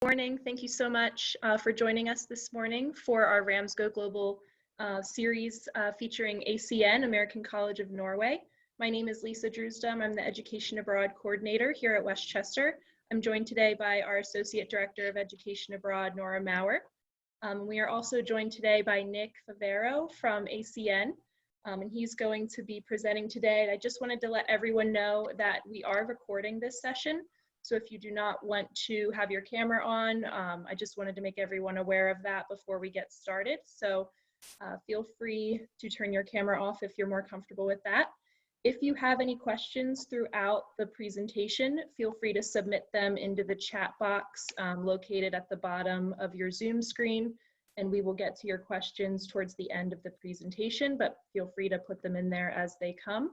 Morning. Thank you so much for joining us this morning for our Rams Go Global series featuring ACN, American College of Norway. My name is Lisa Drusdom. I'm the Education Abroad Coordinator here at Westchester. I'm joined today by our Associate Director of Education Abroad, Nora Maurer. We are also joined today by Nick Favero from ACN, and he's going to be presenting today. And I just wanted to let everyone know that we are recording this session. So if you do not want to have your camera on, I just wanted to make everyone aware of that before we get started. So feel free to turn your camera off if you're more comfortable with that. If you have any questions throughout the presentation, feel free to submit them into the chat box located at the bottom of your Zoom screen, and we will get to your questions towards the end of the presentation, but feel free to put them in there as they come.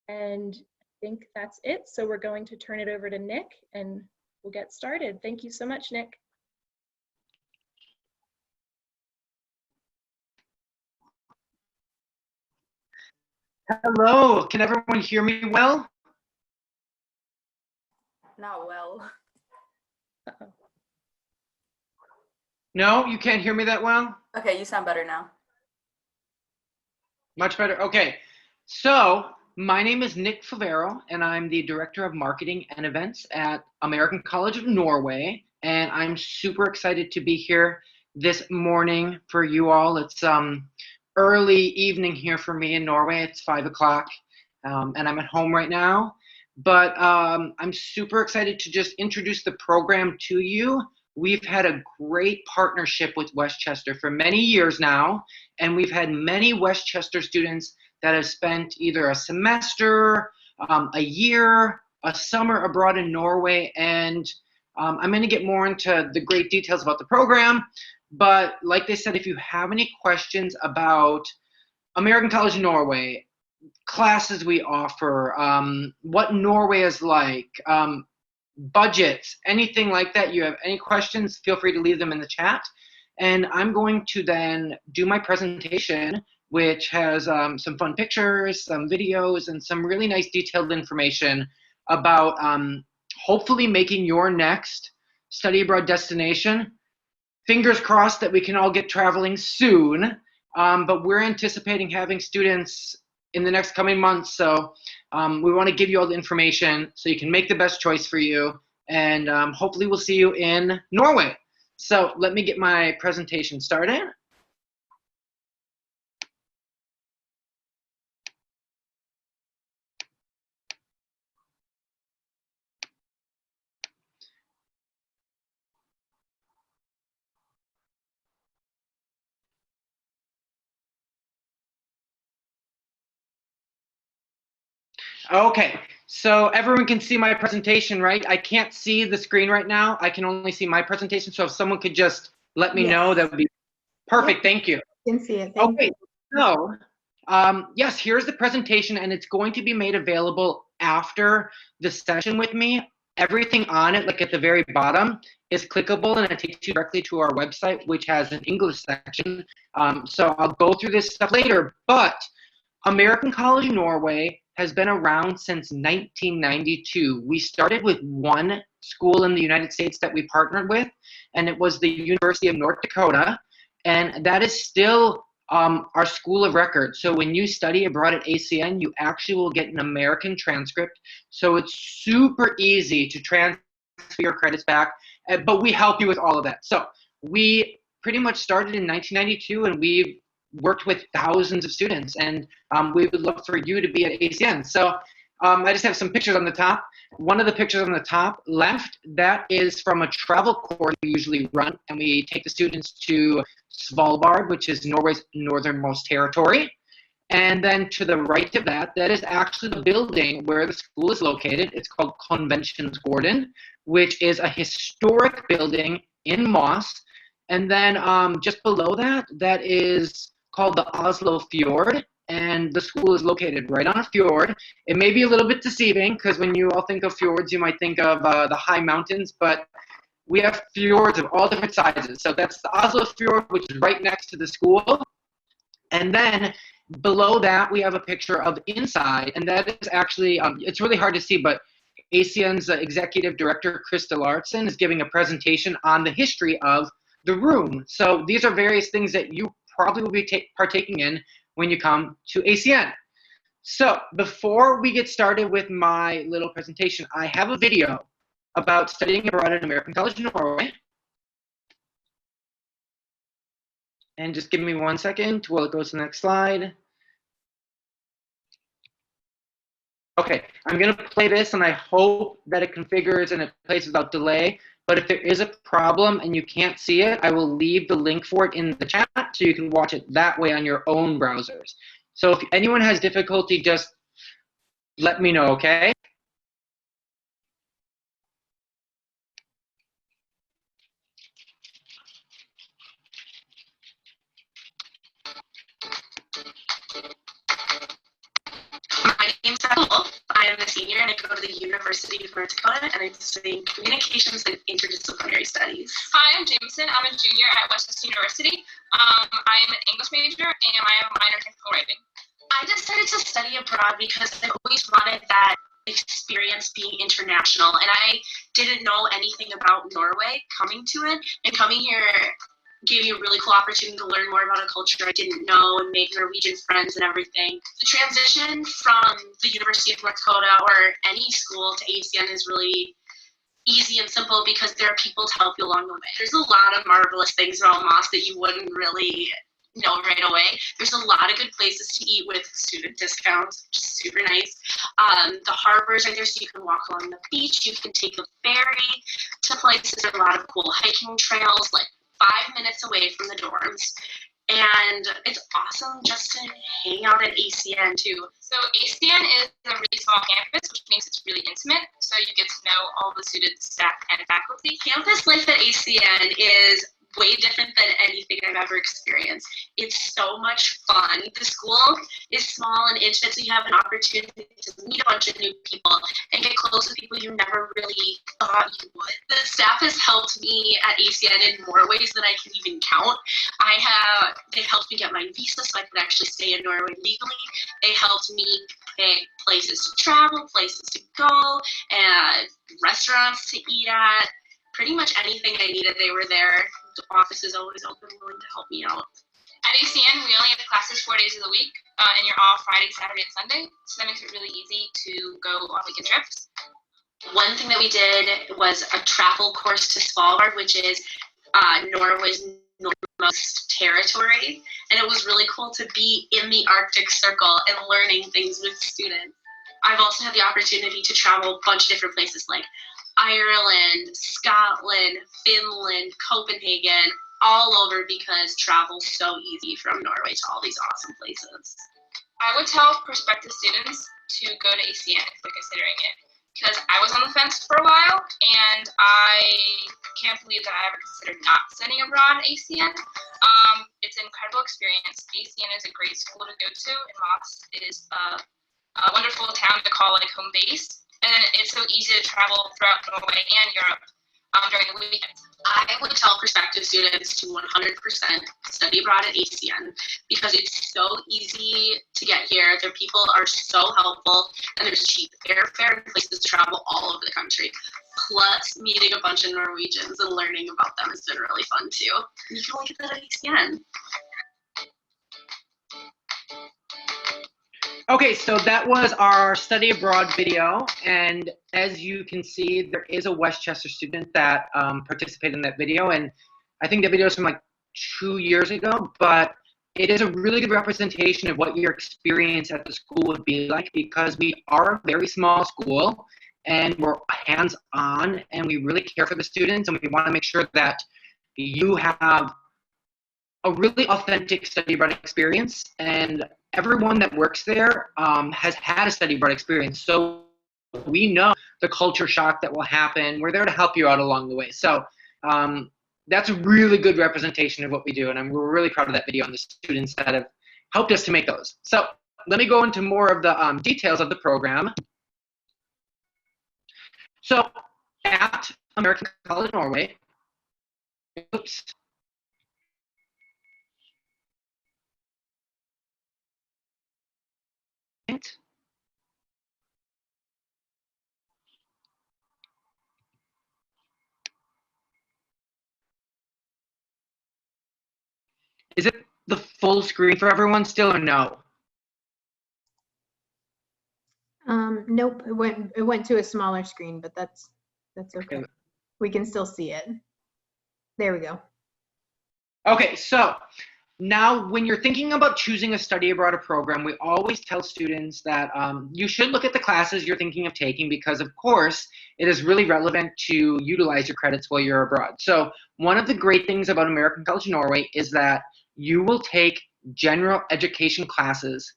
And I think that's it. So we're going to turn it over to Nick and we'll get started. Thank you so much, Nick. Hello, can everyone hear me well? Not well. Uh-oh. No, you can't hear me that well? Okay, you sound better now. Much better, okay. So, my name is Nick Favero, and I'm the Director of Marketing and Events at American College of Norway, and I'm super excited to be here this morning for you all. It's early evening here for me in Norway. It's 5 o'clock, and I'm at home right now. But I'm super excited to just introduce the program to you. We've had a great partnership with Westchester for many years now, and we've had many Westchester students that have spent either a semester, a year, a summer abroad in Norway, and I'm going to get more into the great details about the program. But like they said, if you have any questions about American College of Norway, classes we offer, what Norway is like, budgets, anything like that, you have any questions, feel free to leave them in the chat. And I'm going to then do my presentation, which has some fun pictures, some videos, and some really nice detailed information about hopefully making your next study abroad destination. Fingers crossed that we can all get traveling soon, but we're anticipating having students in the next coming months, so we want to give you all the information so you can make the best choice for you, and hopefully we'll see you in Norway. So let me get my presentation started. Okay, so everyone can see my presentation, right? I can't see the screen right now. I can only see my presentation. So if someone could just let me know, that would be perfect. Thank you. I can see it. Thank you. So yes, here's the presentation, and it's going to be made available after the session with me. Everything on it, like at the very bottom, is clickable, and it takes you directly to our website, which has an English section. So I'll go through this stuff later, but American College of Norway has been around since 1992. We started with one school in the United States that we partnered with, and it was the University of North Dakota, and that is still our school of record. So when you study abroad at ACN, you actually will get an American transcript, so it's super easy to transfer your credits back, but we help you with all of that. So we pretty much started in 1992, and we've worked with thousands of students, and we would love for you to be at ACN. So I just have some pictures on the top. One of the pictures on the top left, that is from a travel course we usually run, and we take the students to Svalbard, which is Norway's northernmost territory. And then to the right of that, that is actually the building where the school is located. It's called Conventionsgården, which is a historic building in Moss. And then just below that, that is called the Oslo Fjord, and the school is located right on a fjord. It may be a little bit deceiving, because when you all think of fjords, you might think of the high mountains, but we have fjords of all different sizes. So that's the Oslo Fjord, which is right next to the school. And then below that, we have a picture of inside, and that is actually, it's really hard to see, but ACN's executive director, Krista Larson, is giving a presentation on the history of the room. So these are various things that you probably will be partaking in when you come to ACN. So before we get started with my little presentation, I have a video about studying abroad at American College of Norway. And just give me 1 second while it goes to the next slide. Okay, I'm going to play this, and I hope that it configures and it plays without delay. But if there is a problem and you can't see it, I will leave the link for it in the chat so you can watch it that way on your own browsers. So if anyone has difficulty, just let me know, okay? My name's Becca Wolf. I am a senior and I go to the University of North Dakota and I'm studying communications and interdisciplinary studies. Hi, I'm Jameson. I'm a junior at Westchester University. I'm an English major and I have a minor in technical writing. I decided to study abroad because I always wanted that experience being international, and I didn't know anything about Norway coming to it, and coming here gave me a really cool opportunity to learn more about a culture I didn't know and make Norwegian friends and everything. The transition from the University of North Dakota or any school to ACN is really easy and simple because there are people to help you along the way. There's a lot of marvelous things about Moss that you wouldn't really know right away. There's a lot of good places to eat with student discounts, which is super nice. The harbor's right there, so you can walk along the beach. You can take a ferry to places. There's a lot of cool hiking trails, like 5 minutes away from the dorms. And it's awesome just to hang out at ACN too. So ACN is a really small campus, which means it's really intimate. So you get to know all the students, staff, and faculty. Campus life at ACN is way different than anything I've ever experienced. It's so much fun. The school is small and intimate, so you have an opportunity to meet a bunch of new people and get close with people you never really thought you would. The staff has helped me at ACN in more ways than I can even count. They helped me get my visa so I could actually stay in Norway legally. They helped me pick places to travel, places to go, and restaurants to eat at. Pretty much anything I needed, they were there. The office is always open, willing to help me out. At ACN, we only have classes 4 days of the week, and you're off Friday, Saturday, and Sunday. So that makes it really easy to go on weekend trips. One thing that we did was a travel course to Svalbard, which is Norway's northernmost territory. And it was really cool to be in the Arctic Circle and learning things with students. I've also had the opportunity to travel a bunch of different places like Ireland, Scotland, Finland, Copenhagen, all over because travel's so easy from Norway to all these awesome places. I would tell prospective students to go to ACN if they're considering it, because I was on the fence for a while, and I can't believe that I ever considered not studying abroad at ACN. It's an incredible experience. ACN is a great school to go to, and Moss is a wonderful town to call like home base. And then it's so easy to travel throughout Norway and Europe during the weekends. I would tell prospective students to 100% study abroad at ACN because it's so easy to get here. Their people are so helpful, and there's cheap airfare and places to travel all over the country. Plus, meeting a bunch of Norwegians and learning about them has been really fun too. You can only get that at ACN. Okay, so that was our study abroad video, and as you can see, there is a Westchester student that participated in that video, and I think the video is from like 2 years ago, but it is a really good representation of what your experience at the school would be like, because we are a very small school, and we're hands-on, and we really care for the students, and we want to make sure that you have a really authentic study abroad experience, and everyone that works there has had a study abroad experience, so we know the culture shock that will happen. We're there to help you out along the way. So that's a really good representation of what we do, and we're really proud of that video and the students that have helped us to make those. So let me go into more of the details of the program. So at American College of Norway, oops. Is it the full screen for everyone still or no? Nope, it went to a smaller screen, but that's okay. Okay. We can still see it. There we go. Okay, so now when you're thinking about choosing a study abroad program, we always tell students that you should look at the classes you're thinking of taking because, of course, it is really relevant to utilize your credits while you're abroad. So one of the great things about American College of Norway is that you will take general education classes.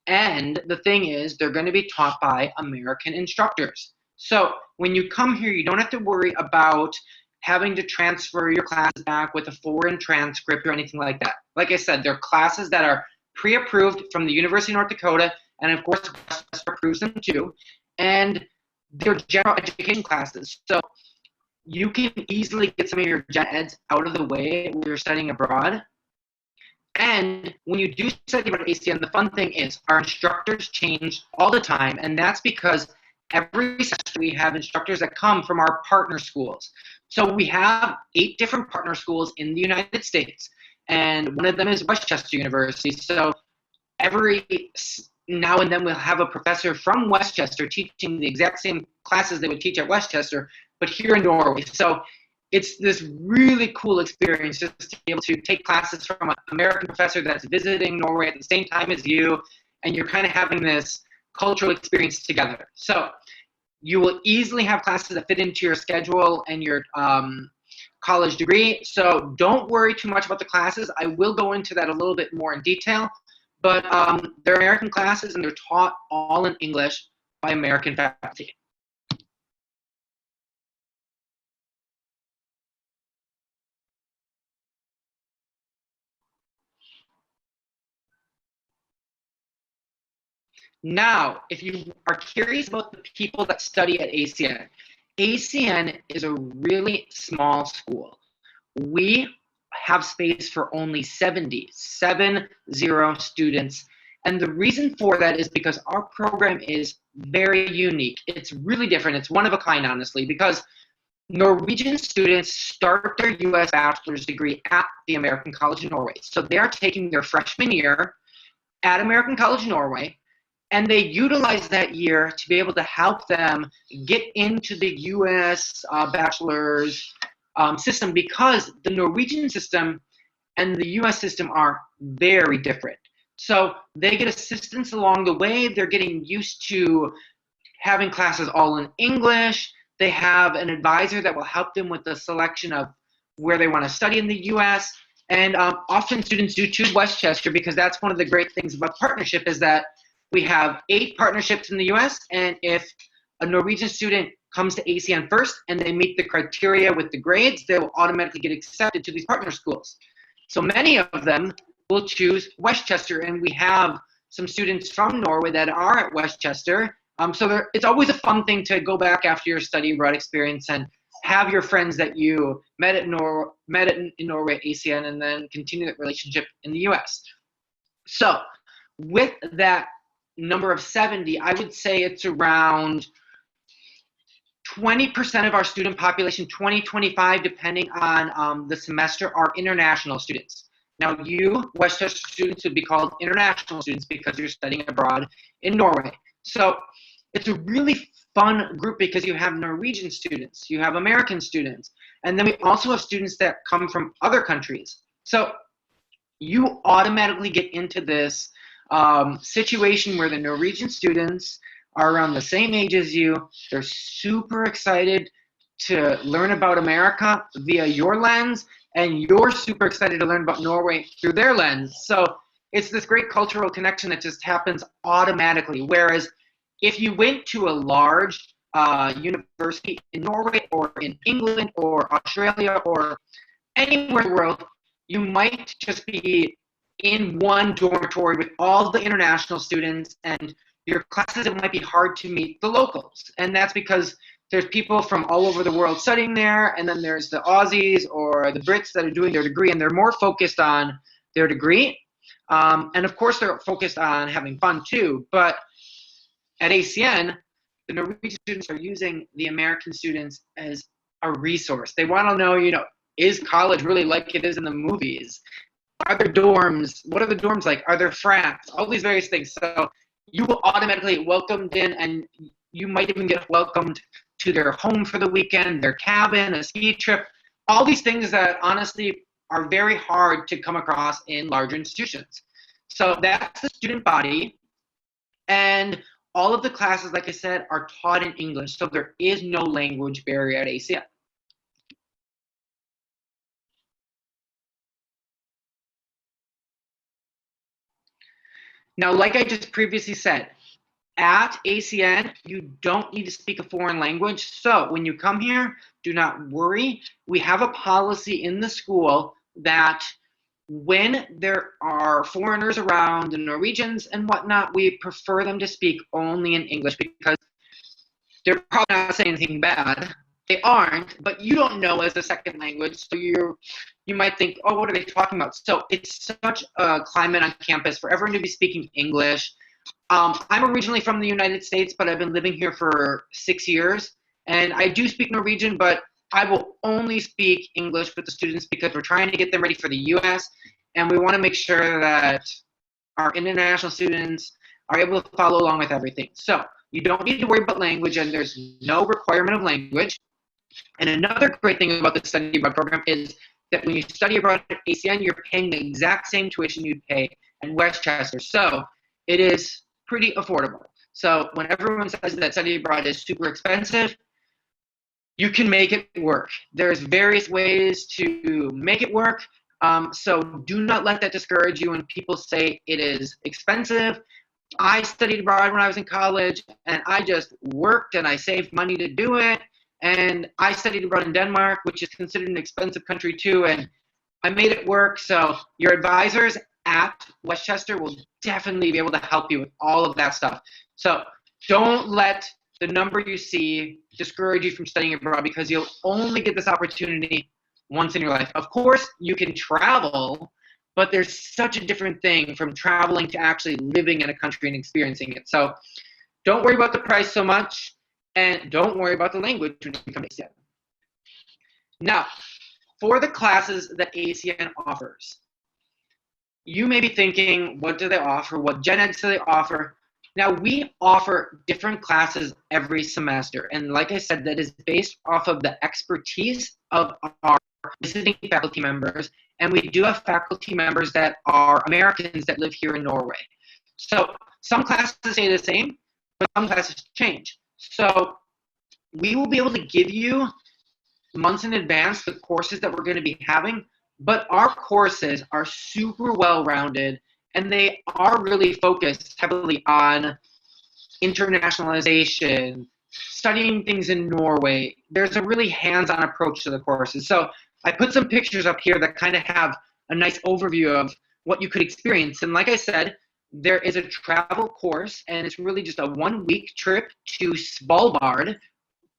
And the thing is, they're going to be taught by American instructors. So when you come here, you don't have to worry about having to transfer your classes back with a foreign transcript or anything like that. Like I said, they're classes that are pre-approved from the University of North Dakota, and of course, Westchester approves them too. And they're general education classes. So you can easily get some of your gen eds out of the way when you're studying abroad. And when you do study about ACN, the fun thing is our instructors change all the time, and that's because every semester we have instructors that come from our partner schools. So we have 8 different partner schools in the United States, and one of them is Westchester University. So every now and then we'll have a professor from Westchester teaching the exact same classes they would teach at Westchester, but here in Norway. So it's this really cool experience just to be able to take classes from an American professor that's visiting Norway at the same time as you, and you're kind of having this cultural experience together. So you will easily have classes that fit into your schedule and your college degree. So don't worry too much about the classes. I will go into that a little bit more in detail, but they're American classes and they're taught all in English by American faculty. Now, if you are curious about the people that study at ACN, ACN is a really small school. We have space for only 70 students. And the reason for that is because our program is very unique. It's really different. It's one of a kind, honestly, because Norwegian students start their U.S. bachelor's degree at the American College of Norway. So they are taking their freshman year at American College of Norway, and they utilize that year to be able to help them get into the U.S. Bachelor's system, because the Norwegian system and the U.S. system are very different. So they get assistance along the way. They're getting used to having classes all in English. They have an advisor that will help them with the selection of where they want to study in the U.S. And often students do choose Westchester because that's one of the great things about partnership is that we have 8 partnerships in the U.S., and if a Norwegian student comes to ACN first and they meet the criteria with the grades, they will automatically get accepted to these partner schools. So many of them will choose Westchester, and we have some students from Norway that are at Westchester. So it's always a fun thing to go back after your study abroad experience and have your friends that you met in Norway at ACN and then continue that relationship in the U.S. So with that number of 70, I would say it's around 20% of our student population, 25, depending on the semester, are international students. Now you, Westchester students, would be called international students because you're studying abroad in Norway. So it's a really fun group because you have Norwegian students, you have American students, and then we also have students that come from other countries. So you automatically get into this situation where the Norwegian students are around the same age as you. They're super excited to learn about America via your lens, and you're super excited to learn about Norway through their lens. So it's this great cultural connection that just happens automatically. Whereas if you went to a large university in Norway or in England or Australia or anywhere in the world, you might just be in one dormitory with all the international students, and your classes, it might be hard to meet the locals. And that's because there's people from all over the world studying there, and then there's the Aussies or the Brits that are doing their degree, and they're more focused on their degree. And of course, they're focused on having fun too. But at ACN, the Norwegian students are using the American students as a resource. They want to know, is college really like it is in the movies? Are there dorms? What are the dorms like? Are there frats? All these various things. So you will automatically welcomed in, and you might even get welcomed to their home for the weekend, their cabin, a ski trip, all these things that honestly are very hard to come across in larger institutions. So that's the student body. And all of the classes, like I said, are taught in English. So there is no language barrier at ACN. Now, like I just previously said, at ACN, you don't need to speak a foreign language. So when you come here, do not worry. We have a policy in the school that when there are foreigners around, the Norwegians and whatnot, we prefer them to speak only in English because they're probably not saying anything bad. They aren't, but you don't know as a second language, so you might think, oh, what are they talking about? So it's such a climate on campus for everyone to be speaking English. I'm originally from the United States, but I've been living here for 6 years, and I do speak Norwegian, but I will only speak English with the students because we're trying to get them ready for the U.S., and we want to make sure that our international students are able to follow along with everything. So you don't need to worry about language, and there's no requirement of language. And another great thing about the study abroad program is that when you study abroad at ACN, you're paying the exact same tuition you'd pay in Westchester. So it is pretty affordable. So when everyone says that study abroad is super expensive, you can make it work. There's various ways to make it work. So do not let that discourage you when people say it is expensive. I studied abroad when I was in college, and I just worked and I saved money to do it. And I studied abroad in Denmark, which is considered an expensive country too, and I made it work. So your advisors at Westchester will definitely be able to help you with all of that stuff. So don't let the number you see discourage you from studying abroad, because you'll only get this opportunity once in your life. Of course, you can travel, but there's such a different thing from traveling to actually living in a country and experiencing it. So don't worry about the price so much, and don't worry about the language when you come to ACN. Now, for the classes that ACN offers, you may be thinking, what do they offer? What gen eds do they offer? Now, we offer different classes every semester. And like I said, that is based off of the expertise of our visiting faculty members. And we do have faculty members that are Americans that live here in Norway. So some classes stay the same, but some classes change. So we will be able to give you months in advance the courses that we're going to be having, but our courses are super well-rounded, and they are really focused heavily on internationalization, studying things in Norway. There's a really hands-on approach to the courses. So I put some pictures up here that kind of have a nice overview of what you could experience. And like I said, there is a travel course, and it's really just a 1-week trip to Svalbard,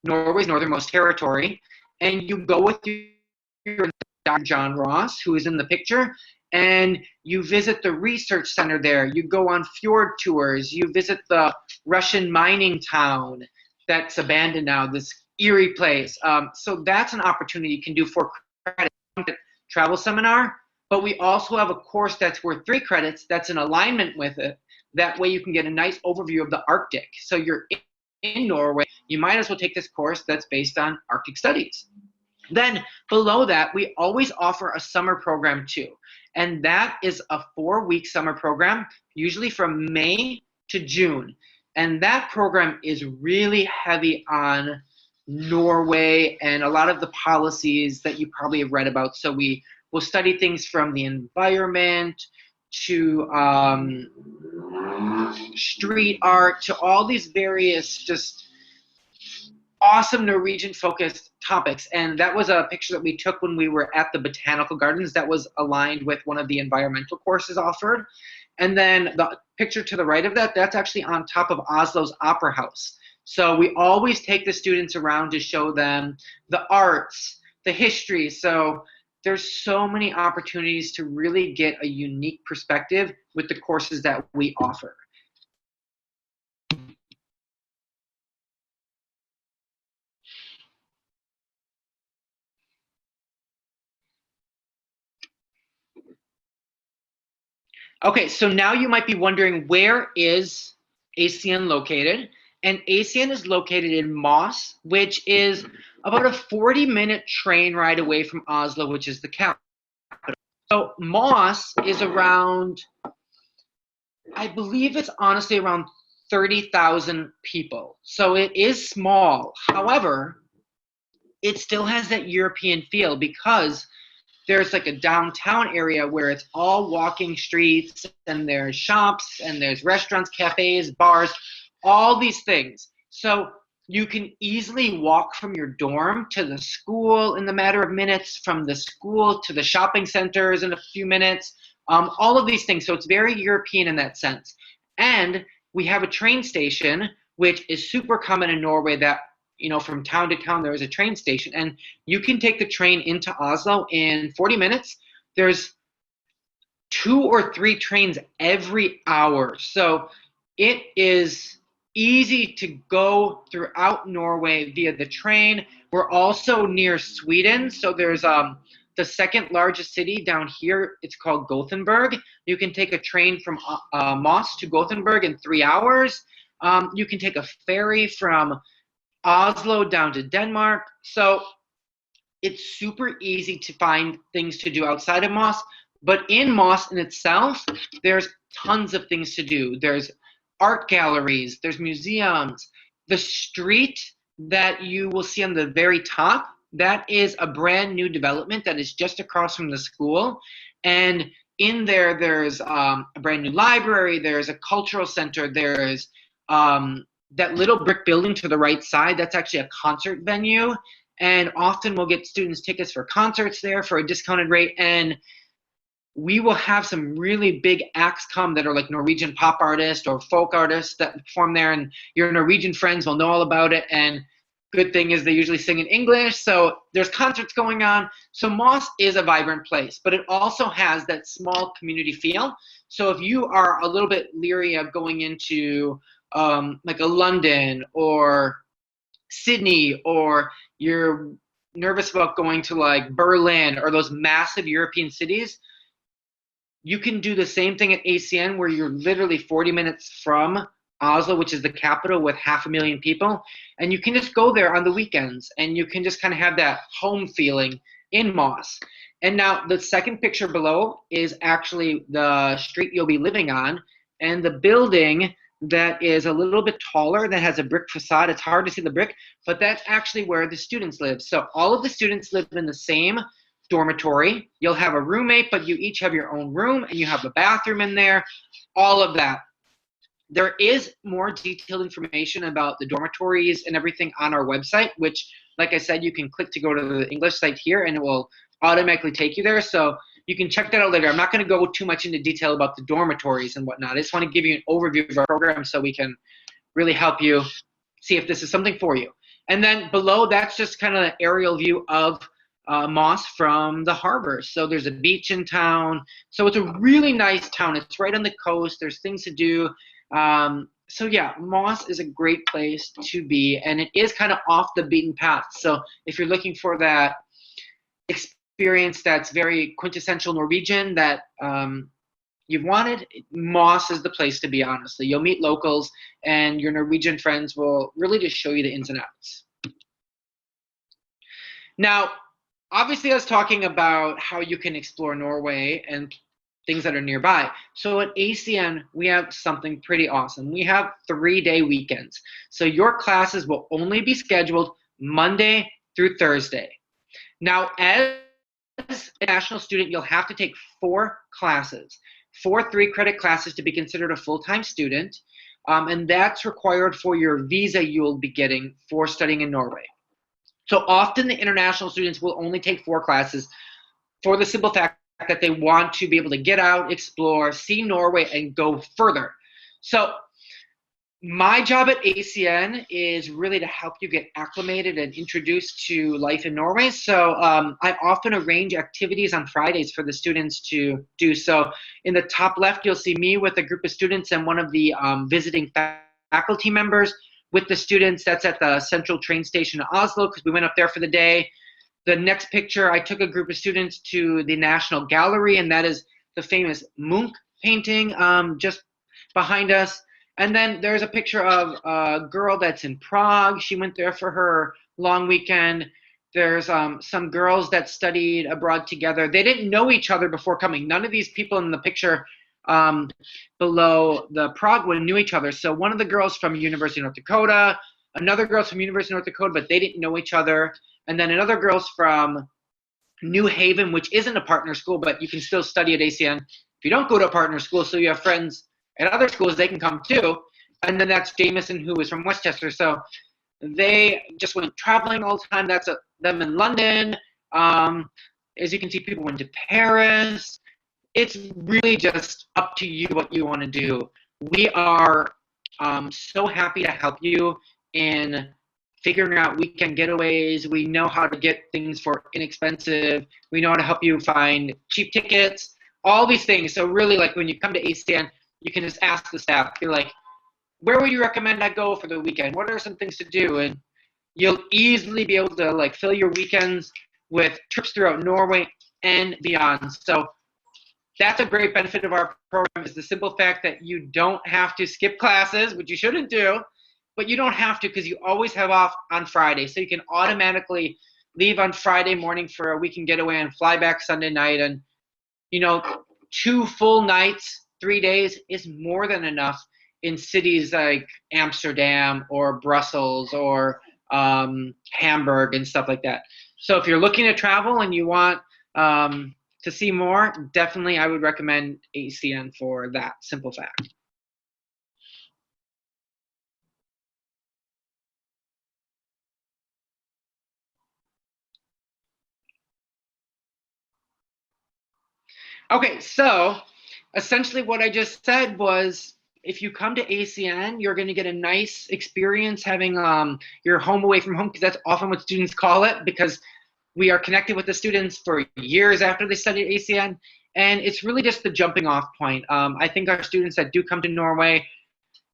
Norway's northernmost territory, and you go with your Dr. John Ross, who is in the picture, and you visit the research center there. You go on fjord tours. You visit the Russian mining town that's abandoned now, this eerie place. So that's an opportunity you can do for credit travel seminar, but we also have a course that's worth 3 credits that's in alignment with it. That way you can get a nice overview of the Arctic. So you're in Norway, you might as well take this course that's based on Arctic studies. Then below that, we always offer a summer program too. And that is a 4-week summer program, usually from May to June. And that program is really heavy on Norway and a lot of the policies that you probably have read about. So we will study things from the environment to street art to all these various just awesome Norwegian focused topics. And that was a picture that we took when we were at the botanical gardens that was aligned with one of the environmental courses offered. And then the picture to the right of that, that's actually on top of Oslo's Opera House. So we always take the students around to show them the arts, the history. So there's so many opportunities to really get a unique perspective with the courses that we offer. Okay, so now you might be wondering, where is ACN located? And ACN is located in Moss, which is about a 40-minute train ride away from Oslo, which is the capital. So Moss is around, I believe it's honestly around 30,000 people. So it is small. However, it still has that European feel because there's like a downtown area where it's all walking streets, and there's shops and there's restaurants, cafes, bars, all these things. So you can easily walk from your dorm to the school in the matter of minutes, from the school to the shopping centers in a few minutes, all of these things. So it's very European in that sense. And we have a train station, which is super common in Norway, that from town to town there is a train station, and you can take the train into Oslo in 40 minutes. There's 2 or 3 trains every hour. So it is easy to go throughout Norway via the train. We're also near Sweden. So there's the second largest city down here. It's called Gothenburg. You can take a train from Moss to Gothenburg in 3 hours. You can take a ferry from Oslo down to Denmark. So it's super easy to find things to do outside of Moss. But in Moss in itself, there's tons of things to do. There's art galleries, there's museums. The street that you will see on the very top, that is a brand new development that is just across from the school. And in there, there's a brand new library, there's a cultural center, there's that little brick building to the right side, that's actually a concert venue. And often we'll get students tickets for concerts there for a discounted rate. And we will have some really big acts come that are like Norwegian pop artists or folk artists that perform there. And your Norwegian friends will know all about it. And good thing is they usually sing in English. So there's concerts going on. So Moss is a vibrant place, but it also has that small community feel. So if you are a little bit leery of going into like a London or Sydney, or you're nervous about going to like Berlin or those massive European cities, you can do the same thing at ACN, where you're literally 40 minutes from Oslo, which is the capital with 500,000 people, and you can just go there on the weekends and you can just kind of have that home feeling in Moss. And now the second picture below is actually the street you'll be living on, and the building that is a little bit taller, that has a brick facade. It's hard to see the brick, but that's actually where the students live. So all of the students live in the same dormitory. You'll have a roommate, but you each have your own room, and you have a bathroom in there, all of that. There is more detailed information about the dormitories and everything on our website, which, like I said, you can click to go to the English site here, and it will automatically take you there. So you can check that out later. I'm not going to go too much into detail about the dormitories and whatnot. I just want to give you an overview of our program so we can really help you see if this is something for you. And then below, that's just kind of an aerial view of Moss from the harbor. So there's a beach in town. So it's a really nice town. It's right on the coast. There's things to do. So yeah, Moss is a great place to be, and it is kind of off the beaten path. So if you're looking for that experience that's very quintessential Norwegian that you've wanted, Moss is the place to be, honestly. You'll meet locals, and your Norwegian friends will really just show you the ins and outs. Now, obviously I was talking about how you can explore Norway and things that are nearby. So at ACN, we have something pretty awesome. We have 3-day weekends. So your classes will only be scheduled Monday through Thursday. Now, as a national student, you'll have to take 4 classes, 4 3-credit classes to be considered a full-time student, and that's required for your visa you'll be getting for studying in Norway. So often the international students will only take 4 classes for the simple fact that they want to be able to get out, explore, see Norway, and go further. So my job at ACN is really to help you get acclimated and introduced to life in Norway. So I often arrange activities on Fridays for the students to do. So in the top left, you'll see me with a group of students and one of the visiting faculty members with the students. That's at the central train station in Oslo, because we went up there for the day. The next picture, I took a group of students to the National Gallery, and that is the famous Munch painting just behind us. And then there's a picture of a girl that's in Prague. She went there for her long weekend. There's some girls that studied abroad together. They didn't know each other before coming. None of these people in the picture below the Prague one knew each other. So one of the girls from University of North Dakota, another girl's from University of North Dakota, but they didn't know each other. And then another girl's from New Haven, which isn't a partner school, but you can still study at ACN. If you don't go to a partner school, so you have friends at other schools, they can come too. And then that's Jameson, who is from Westchester. So they just went traveling all the time. That's them in London. As you can see, people went to Paris. It's really just up to you what you want to do. We are so happy to help you in figuring out weekend getaways. We know how to get things for inexpensive. We know how to help you find cheap tickets, all these things. So really, like when you come to ACN, you can just ask the staff, be like, where would you recommend I go for the weekend? What are some things to do? And you'll easily be able to like fill your weekends with trips throughout Norway and beyond. So that's a great benefit of our program, is the simple fact that you don't have to skip classes, which you shouldn't do, but you don't have to because you always have off on Friday. So you can automatically leave on Friday morning for a weekend getaway and fly back Sunday night. And, 2 full nights, 3 days is more than enough in cities like Amsterdam or Brussels or Hamburg and stuff like that. So if you're looking to travel and you want to see more, definitely I would recommend ACN for that simple fact. Okay, so essentially what I just said was, if you come to ACN, you're going to get a nice experience having your home away from home, because that's often what students call it, because we are connected with the students for years after they study at ACN, and it's really just the jumping off point. I think our students that do come to Norway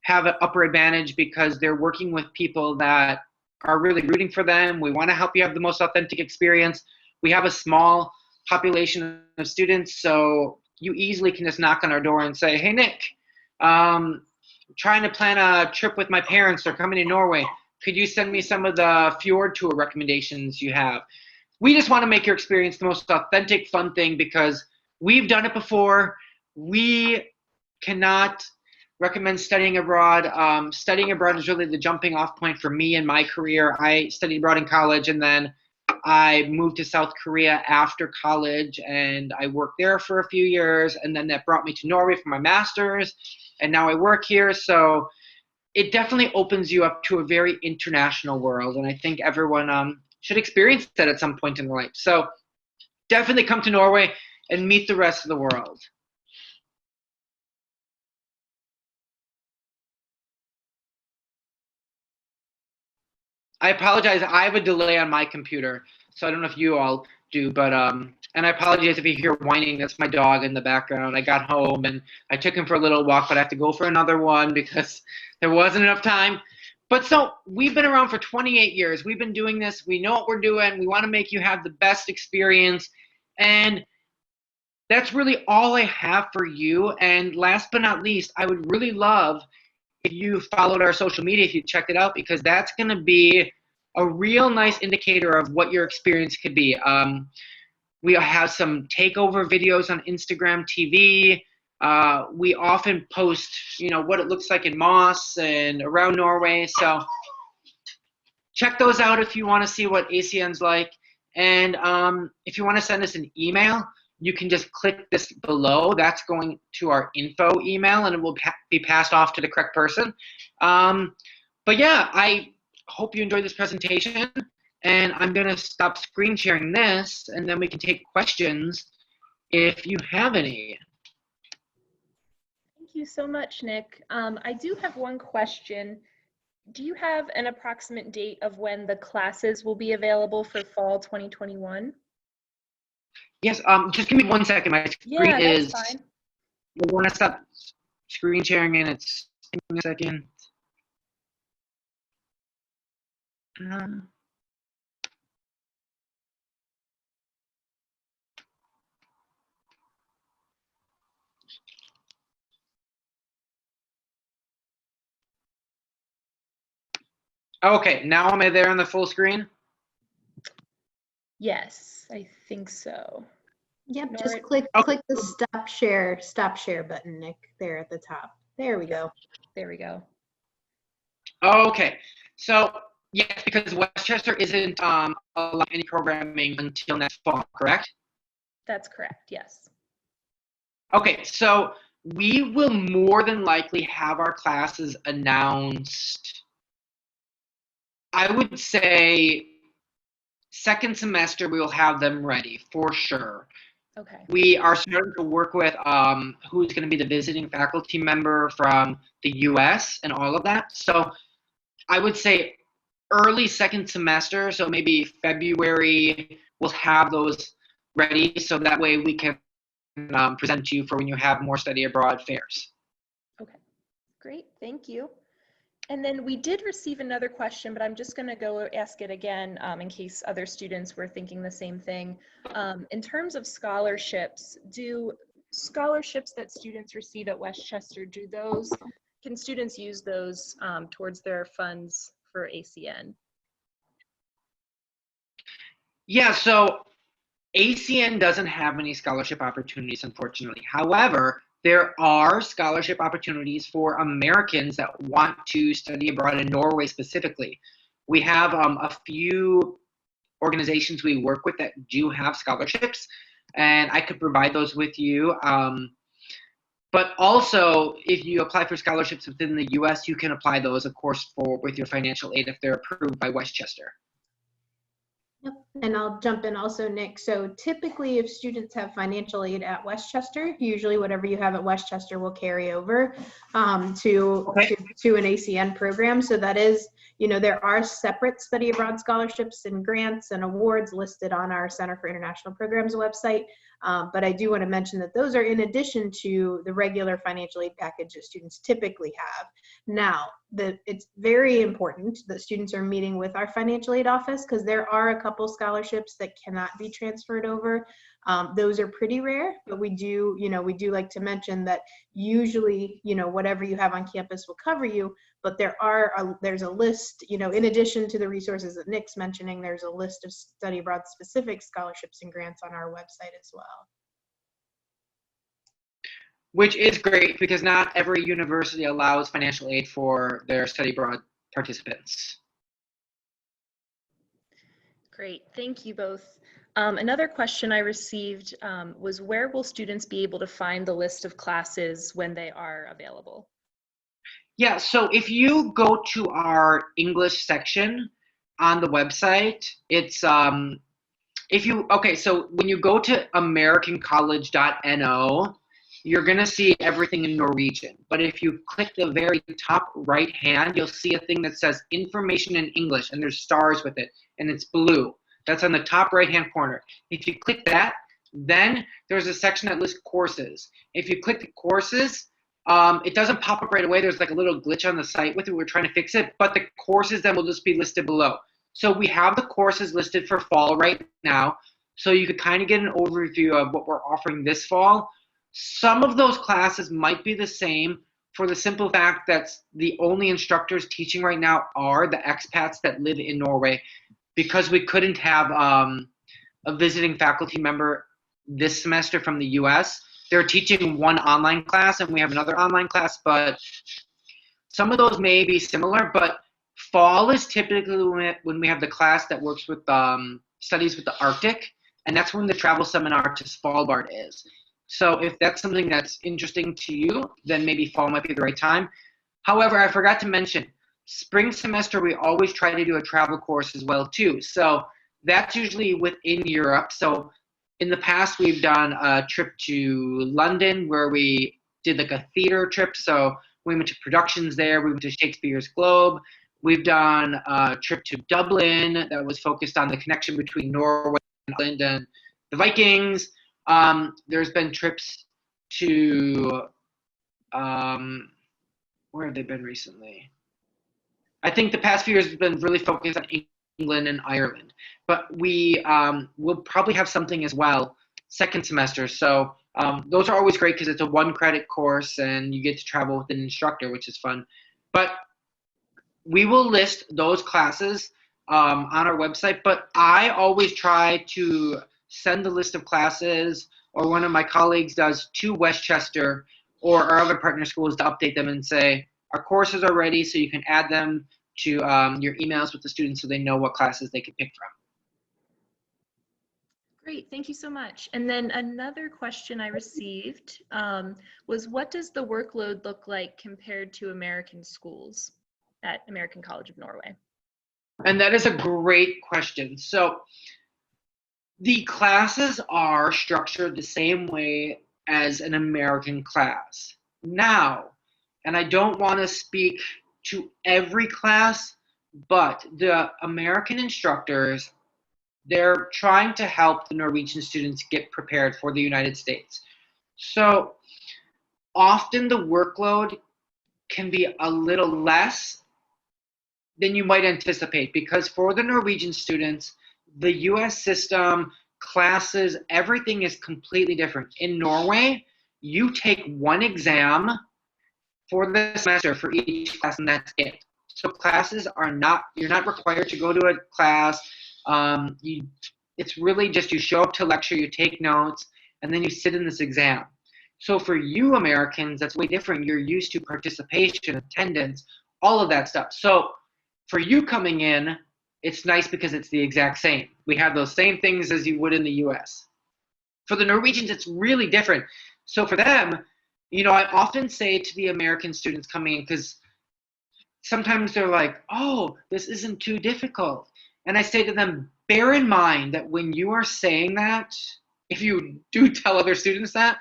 have an upper advantage because they're working with people that are really rooting for them. We want to help you have the most authentic experience. We have a small population of students, so you easily can just knock on our door and say, hey, Nick, trying to plan a trip with my parents. They're coming to Norway. Could you send me some of the fjord tour recommendations you have? We just want to make your experience the most authentic, fun thing, because we've done it before. We cannot recommend studying abroad. Studying abroad is really the jumping off point for me in my career. I studied abroad in college, and then I moved to South Korea after college, and I worked there for a few years, and then that brought me to Norway for my master's, and now I work here. So it definitely opens you up to a very international world, and I think everyone should experience that at some point in their life. So definitely come to Norway and meet the rest of the world. I apologize. I have a delay on my computer, so I don't know if you all do, but and I apologize if you hear whining. That's my dog in the background. I got home and I took him for a little walk, but I have to go for another one because there wasn't enough time. But so we've been around for 28 years. We've been doing this. We know what we're doing. We want to make you have the best experience, and that's really all I have for you. And last but not least, I would really love if you followed our social media, if you checked it out, because that's going to be a real nice indicator of what your experience could be. We have some takeover videos on Instagram TV. We often post, what it looks like in Moss and around Norway. So check those out if you want to see what ACN's like. And if you want to send us an email, you can just click this below. That's going to our info email, and it will be passed off to the correct person. But yeah, I hope you enjoyed this presentation, and I'm going to stop screen sharing this, and then we can take questions if you have any. Thank you so much, Nick. I do have one question. Do you have an approximate date of when the classes will be available for fall 2021? Yes, just give me 1 second. My screen is. Fine. I want to stop screen sharing, and it's give me a second. Okay, now am I there on the full screen? Yes, I think so. Yep, Nora- just click Okay. click the stop share button, Nick, there at the top. There we go. There we go. Okay, so yes, because Westchester isn't allowing any programming until next fall, correct? That's correct, yes. Okay, so we will more than likely have our classes announced, I would say second semester we will have them ready for sure. Okay, We are starting to work with who's going to be the visiting faculty member from the US and all of that. So I would say early second semester, so maybe February, we'll have those ready so that way we can present to you for when you have more study abroad fairs. okay, great, thank you. And then we did receive another question, but I'm just going to go ask it again in case other students were thinking the same thing. In terms of scholarships, do scholarships that students receive at Westchester, can students use those towards their funds for ACN? Yeah, so ACN doesn't have any scholarship opportunities, unfortunately. However, there are scholarship opportunities for Americans that want to study abroad in Norway specifically. We have a few organizations we work with that do have scholarships, and I could provide those with you. But also, if you apply for scholarships within the U.S., you can apply those, of course, with your financial aid if they're approved by Westchester. Yep. And I'll jump in also, Nick. So typically if students have financial aid at Westchester, usually whatever you have at Westchester will carry over to an ACN program. So that is, there are separate study abroad scholarships and grants and awards listed on our Center for International Programs website. But I do want to mention that those are in addition to the regular financial aid package that students typically have. Now, it's very important that students are meeting with our financial aid office because there are a couple scholarships that cannot be transferred over. Those are pretty rare, but we do like to mention that usually, whatever you have on campus will cover you, but there's a list, in addition to the resources that Nick's mentioning, there's a list of study abroad specific scholarships and grants on our website as well. Which is great because not every university allows financial aid for their study abroad participants. Great, thank you both. Another question I received was where will students be able to find the list of classes when they are available? Yeah, so if you go to our English section on the website, it's so when you go to americancollege.no, you're going to see everything in Norwegian. But if you click the very top right hand, you'll see a thing that says information in English, and there's stars with it, and it's blue. That's on the top right hand corner. If you click that, then there's a section that lists courses. If you click the courses, it doesn't pop up right away. There's like a little glitch on the site with it. We're trying to fix it, but the courses then will just be listed below. So we have the courses listed for fall right now. So you could kind of get an overview of what we're offering this fall. Some of those classes might be the same for the simple fact that the only instructors teaching right now are the expats that live in Norway, because we couldn't have a visiting faculty member this semester from the US. They're teaching one online class and we have another online class, but some of those may be similar, but fall is typically when we have the class that works with studies with the Arctic, and that's when the travel seminar to Svalbard is. So if that's something that's interesting to you, then maybe fall might be the right time. However, I forgot to mention, spring semester, we always try to do a travel course as well too. So that's usually within Europe. So in the past, we've done a trip to London where we did like a theater trip. So we went to productions there. We went to Shakespeare's Globe. We've done a trip to Dublin that was focused on the connection between Norway and Ireland and the Vikings. There's been trips to, where have they been recently? I think the past few years have been really focused on England and Ireland, but we will probably have something as well second semester. So those are always great because it's a 1 credit course and you get to travel with an instructor, which is fun. But we will list those classes on our website, but I always try to send the list of classes, or one of my colleagues does, to Westchester or our other partner schools to update them and say, our courses are ready, so you can add them to your emails with the students so they know what classes they can pick from. Great, thank you so much. And then another question I received was, what does the workload look like compared to American schools at American College of Norway? And that is a great question. So the classes are structured the same way as an American class. Now, and I don't want to speak to every class, but the American instructors, they're trying to help the Norwegian students get prepared for the United States. So often the workload can be a little less than you might anticipate, because for the Norwegian students, the US system, classes, everything is completely different. In Norway, you take one exam for the semester for each class, and that's it. So classes are not, you're not required to go to a class. It's really just you show up to lecture, you take notes, and then you sit in this exam. So for you Americans, that's way different. You're used to participation, attendance, all of that stuff. So for you coming in, it's nice because it's the exact same. We have those same things as you would in the US. For the Norwegians, it's really different. So for them, you know, I often say to the American students coming in, because sometimes they're like, oh, this isn't too difficult. And I say to them, bear in mind that when you are saying that, if you do tell other students that,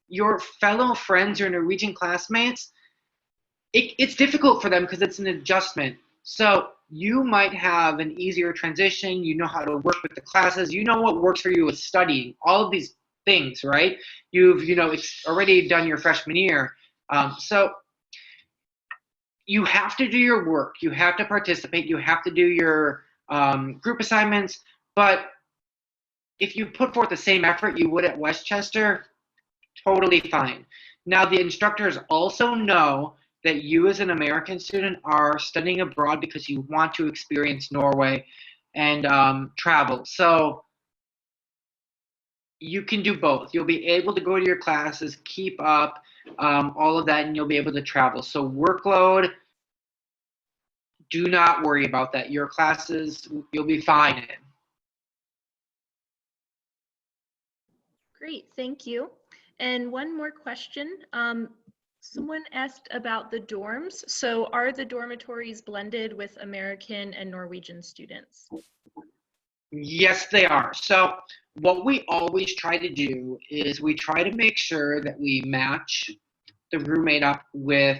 your fellow friends, your Norwegian classmates, it's difficult for them because it's an adjustment. So you might have an easier transition. You know how to work with the classes. You know what works for you with studying. All of these things, right? It's already done your freshman year. So you have to do your work. You have to participate. You have to do your group assignments. But if you put forth the same effort you would at Westchester, totally fine. Now, the instructors also know that you as an American student are studying abroad because you want to experience Norway and travel. So you can do both. You'll be able to go to your classes, keep up, all of that, and you'll be able to travel. So workload, do not worry about that. Your classes, you'll be fine in. Great, thank you. And one more question. Someone asked about the dorms. So are the dormitories blended with American and Norwegian students? Yes, they are. So what we always try to do is we try to make sure that we match the roommate up with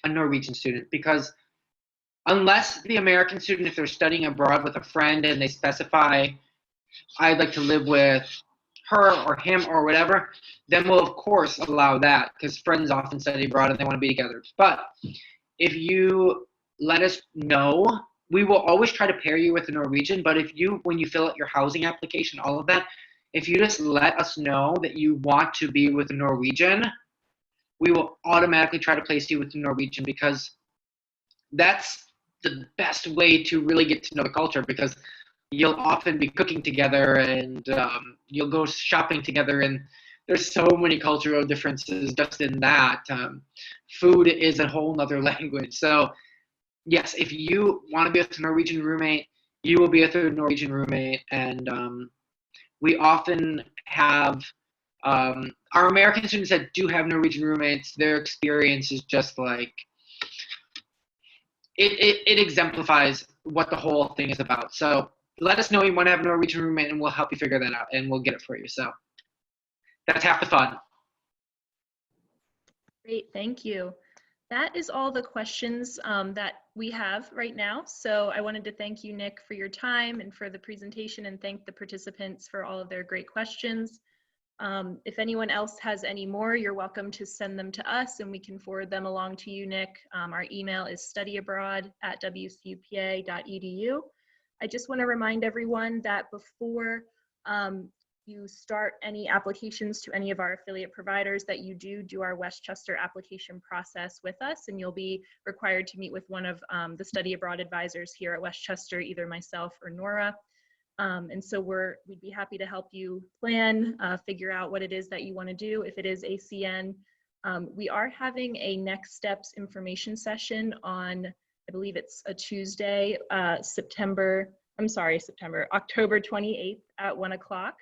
a Norwegian student, because unless the American student, if they're studying abroad with a friend and they specify, I'd like to live with her or him or whatever, then we'll of course allow that, because friends often study abroad and they want to be together. But if you let us know, we will always try to pair you with a Norwegian. But when you fill out your housing application, all of that, if you just let us know that you want to be with a Norwegian, we will automatically try to place you with a Norwegian, because that's the best way to really get to know the culture, because you'll often be cooking together and you'll go shopping together, and there's so many cultural differences just in that. Food is a whole nother language. So yes, if you want to be with a Norwegian roommate, you will be with a Norwegian roommate. And we often have our American students that do have Norwegian roommates, their experience is just like, it exemplifies what the whole thing is about. So let us know you want to have a Norwegian roommate, and we'll help you figure that out, and we'll get it for you. So that's half the fun. Great, thank you. That is all the questions that we have right now. So I wanted to thank you, Nick, for your time and for the presentation, and thank the participants for all of their great questions. If anyone else has any more, you're welcome to send them to us and we can forward them along to you, Nick. Our email is studyabroad@wcupa.edu. I just want to remind everyone that before you start any applications to any of our affiliate providers, that you do our Westchester application process with us, and you'll be required to meet with one of the study abroad advisors here at Westchester, either myself or Nora. And so we'd be happy to help you plan, figure out what it is that you want to do. If it is ACN, we are having a next steps information session on, I believe it's a Tuesday, October 28th at 1 o'clock.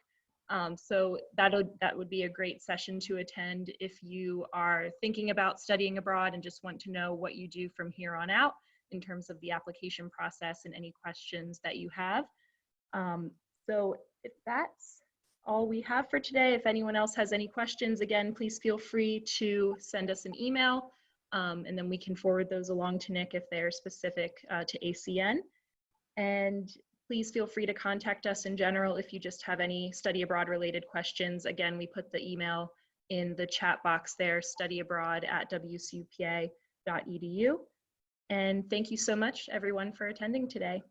So that would be a great session to attend if you are thinking about studying abroad and just want to know what you do from here on out in terms of the application process and any questions that you have. So if that's all we have for today, if anyone else has any questions, again, please feel free to send us an email, and then we can forward those along to Nick if they're specific to ACN. And please feel free to contact us in general if you just have any study abroad related questions. Again, we put the email in the chat box there, studyabroad@wcupa.edu. And thank you so much, everyone, for attending today.